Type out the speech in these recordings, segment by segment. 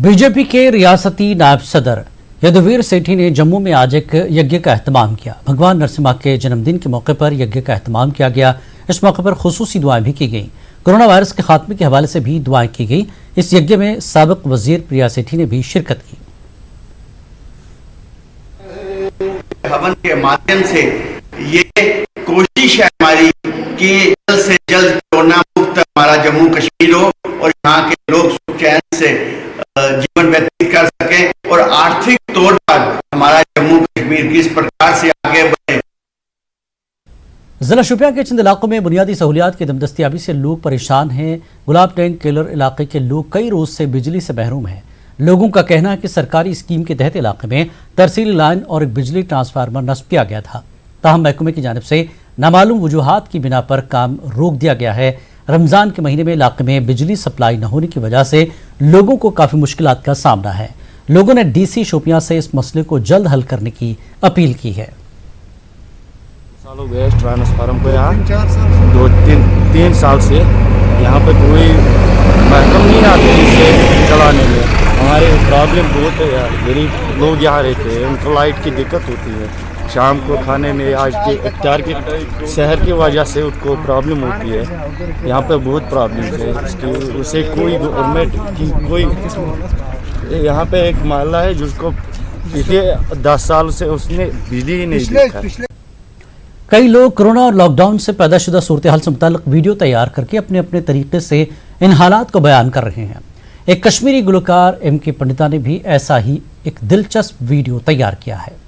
BJP के रियासती नायब सदर यदुवीर सेठी ने जम्मू में आज एक यज्ञ का एहतमाम किया। भगवान नरसिम्हा के जन्मदिन के मौके पर यज्ञ का एहतमाम किया गया। इस मौके पर खुसूसी दुआएं भी की गईं। कोरोना वायरस के खात्मे के हवाले से भी दुआएं की गई। इस यज्ञ में साबिक वजीर प्रिया सेठी ने भी शिरकत की। हवन के माध्यम से ये कोशिश है हमारी कि जल्द से जल्द कोरोना मुक्त हमारा जम्मू कश्मीर हो और यहाँ के लोग सुख चैन से जीवन व्यतीत कर सके और आर्थिक तौर पर हमारा जम्मू कश्मीर किस प्रकार से आगे बढ़े। जिला शोपियां के चंद इलाकों में बुनियादी सहूलियात की दमदस्तियाबी से लोग परेशान हैं। गुलाब टैंक केलर इलाके के लोग कई रोज से बिजली से महरूम हैं। लोगों का कहना है कि सरकारी स्कीम के तहत इलाके में तरसीली लाइन और एक बिजली ट्रांसफार्मर नस्ब किया गया था, ताहम महकमे की जानिब से नामालूम वजूहात की बिना पर काम रोक दिया गया है। रमजान के महीने में इलाके में बिजली सप्लाई न होने की वजह से लोगों को काफी मुश्किलात का सामना है। लोगों ने डीसी शोपियां से इस मसले को जल्द हल करने की अपील की है। सालों गए ट्रांसफार्मर को यहाँ 2-3 साल से यहाँ पे कोई महकम नहीं आते इसे चलाने में। हमारे प्रॉब्लम बहुत है यार, गरीब लोग यहाँ रहते हैं, उनको लाइट की दिक्कत होती है। शाम को खाने में आज के इफ्तार के शहर की वजह से उनको प्रॉब्लम होती है। यहाँ पे बहुत प्रॉब्लम है इसकी, उसे कोई गवर्नमेंट की कोई यहाँ पे एक मोहल्ला है जिसको पिछले 10 साल से उसने बिजली ही नहीं देखा। कई लोग कोरोना और लॉकडाउन से पैदाशुदा सूरत हाल से मुताल्लिक वीडियो तैयार करके अपने अपने तरीके से इन हालात को बयान कर रहे हैं। एक कश्मीरी गुलकार MK पंडिता ने भी ऐसा ही एक दिलचस्प वीडियो तैयार किया है।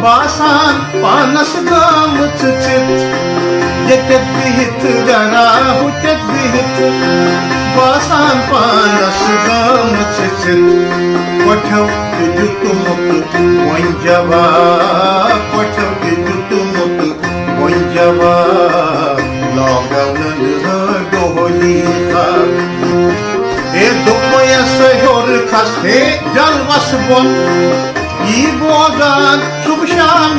बासान पानस गाम चित यकत बिहित जरा हुचत बिहित बासान पानस गाम चित पठव के जुतुमुत वंजवा पठव के जुतुमुत वंजवा लॉकडाउन डोली था ए दुपया से होर खसे जलवस बोल ई बोगान शुभ शाम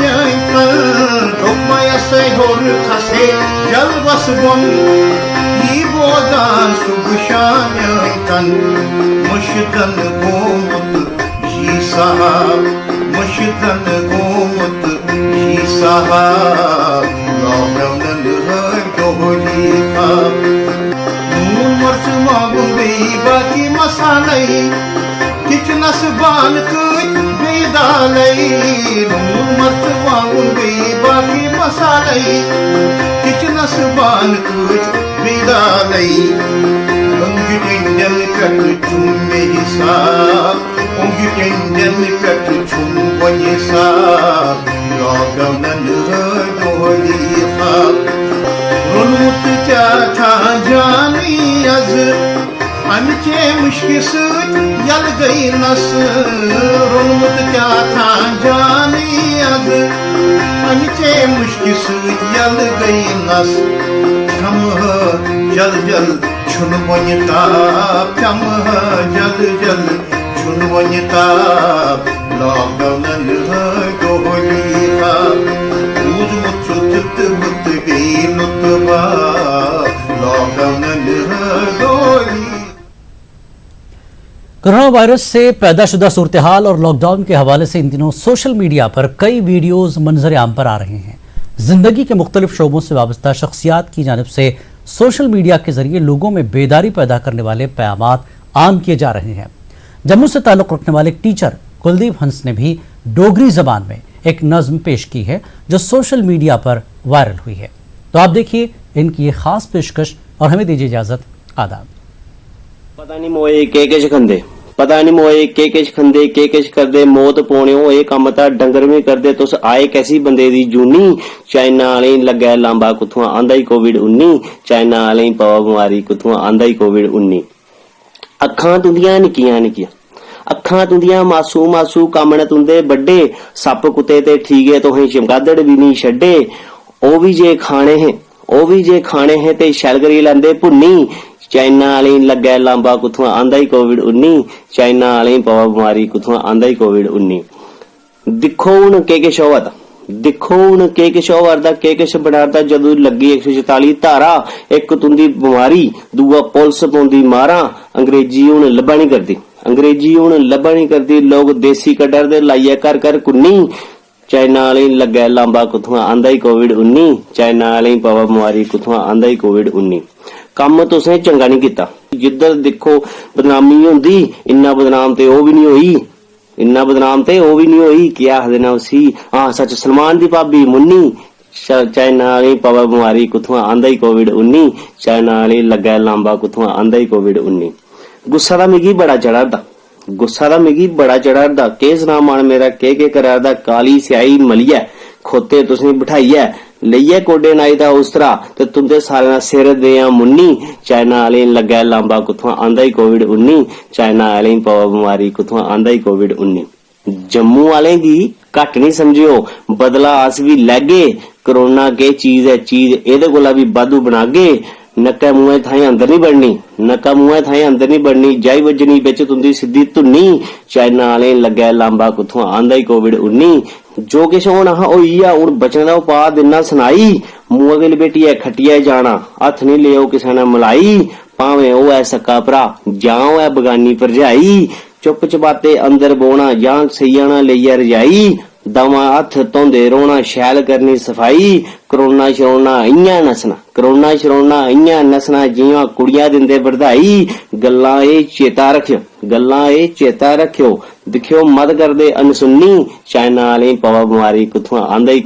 दुपया से होर खसे जलवस बोल ई बोगान शुभ शाम मुश्तन गोमत जी साहब मुश्तन गोमत जी साहब लॉकडाउन डोली था नून मर्च मांगूं गई बाकी मसाले किचनस बान कुछ बेदालई नून मर्च मांगूं गई बाकी मसाले किचनस बान कुछ बेदालई उंगी टेंजन कट चुम्मे हिसाब उंगी टेंजन कट चुम बने साब लॉकडाउन डोली खाब रुनमुत क्या था जानी अज अनचे मुश्किल यल गई नस रुनमुत क्या था जानी अज अनचे मुश्किल यल गई नस हम जल जल छुन वनिता हम जल जल छुन वनिता लॉकडाउन डोली था उज मुत मुत गई नुतबा लॉकडाउन डोली। कोरोना वायरस से पैदाशुदा सूरत हाल और लॉकडाउन के हवाले से इन दिनों सोशल मीडिया पर कई वीडियोज मंजर आम पर आ रहे हैं। जिंदगी के मुख्तलिफ शोबों से वाबस्ता शख्सियात की जानिब से सोशल मीडिया के जरिए लोगों में बेदारी पैदा करने वाले पैगामात आम किए जा रहे हैं। जम्मू से ताल्लुक रखने वाले टीचर कुलदीप हंस ने भी डोगरी जबान में एक नज्म पेश की है जो सोशल मीडिया पर वायरल हुई है। तो आप देखिए इनकी ये खास पेशकश और हमें दीजिए इजाजत। आदाब। पता नहीं मोए के किश खंदे, पता नहीं मोए के किश खंदे, के किश करदे, मौत पौणियो ये कम तां डंगर भी करदे। तुस आए कैसी बंदे दी जूनी, चाइना वाले लग्गै लांबा कुत्थुआं आंदा ही कोविड-19, चाइना वाले पवा बीमारी कुत्थुआं आंदा ही कोविड-19। अखां तुंदियां निक्कियां निक्कियां, अखां तुंदियां मासू मासू, कम्म तुंदे बड्डे, सप कुत्ते ते ठीके तुहें चमगादड़ भी नहीं छड्डे। ओ भी जे खाने हैं, ओ भी जे खाने हैं ते शैल करी लैंदे भुन्नी, चाइना वाले लग्गै लांबा कुत्थुआं आंदा ही कोविड-19, चाइना वाले पवा बीमारी कुत्थुआं आंदा ही कोविड-19। दिक्खो हुण के किश होआ दा, दिक्खो हुण के किश होआ दा, के किश बनादा। जदों लगी 144 धारा, एक तुंदी बीमारी, दूआ पुलिस पौंदी मारा। अंग्रेजी हुण लब्भा नहीं करदी, अंग्रेजी हुण लब्भा नहीं करदी। लोग देसी कड्डर दे लाइए घर घर कुन्नी, चाइना वाले लग्गै लांबा कुत्थुआं आंदा ही कोविड-19, चाइना वाले पवा बीमारी कुत्थुआं आंदा ही कोविड-19। कम तुसें चंगा नहीं कीता। जिधर देखो बदनामी होंदी, इन्ना बदनाम ते ओह भी नहीं होई, इन्ना बदनाम ते ओह भी नहीं होई। क्या आखदे ने उसी, हां सच, सलमान दी भाभी मुन्नी, चाइना वाली पवा बीमारी कुत्थुआं आंदा ही कोविड-19, चाइना वाली लग्गै लांबा कुत्थुआं आंदा ही कोविड-19। गुस्सा दा मिगी बड़ा चढ़ादा, गुस्सा दा मिगी बड़ा चढ़ादा। के सना मन मेरा के करादा, काली स्याही मलियै खोते तुसें बिठाइयै, लइयै कोडे नाई दा उस्तरा ते तुंदे सारे दा सिर देआं मुन्नी, चाइना वाले लग्गै लांबा कुत्थुआं आंदा ही कोविड-19, चाइना वाले पवा बीमारी कुत्थुआं आंदा ही कोविड-19। जम्मू वाले दी घट नहीं समझियो, बदला अस भी लैगे। कोरोना के चीज है, चीज एदे कोला भी बादू बनागे। नक्का मुंह थाई अंदर नहीं बढ़नी, नक्का मुंह थाई अंदर नहीं बढ़नी, जाई वजनी बिच तुंदी सिद्धी धुन्नी, चाइना वाले लग्गै लांबा कुत्थुआं आंदा ही कोविड-19। जो किश होना हा होई आ, हुण बचने दा उपा दिना सनाई। मुंह अगे लपेटियै खट्टियै जाना, हत्थ नहीं लियो किसे ने मलाई, भावें ओह है सक्का भरा जां ओह है बगानी भरजाई। चुप चपाते अंदर बौना जां सैयाना लेइयै रजाई, दमा हत्थ धोंदे रौहना, शैल करनी सफाई। करोना शरोना इयां नसना, करोना शरोना इयां नसना, जियां कुड़ियां दिंदे बधाई। गल्लां एह चेता रखियो, गल्लां एह चेता रखियो, दिखियो मत करदे अनसुन्नी, चाइना वाले पवा बीमारी कुत्थुआं आंदा ही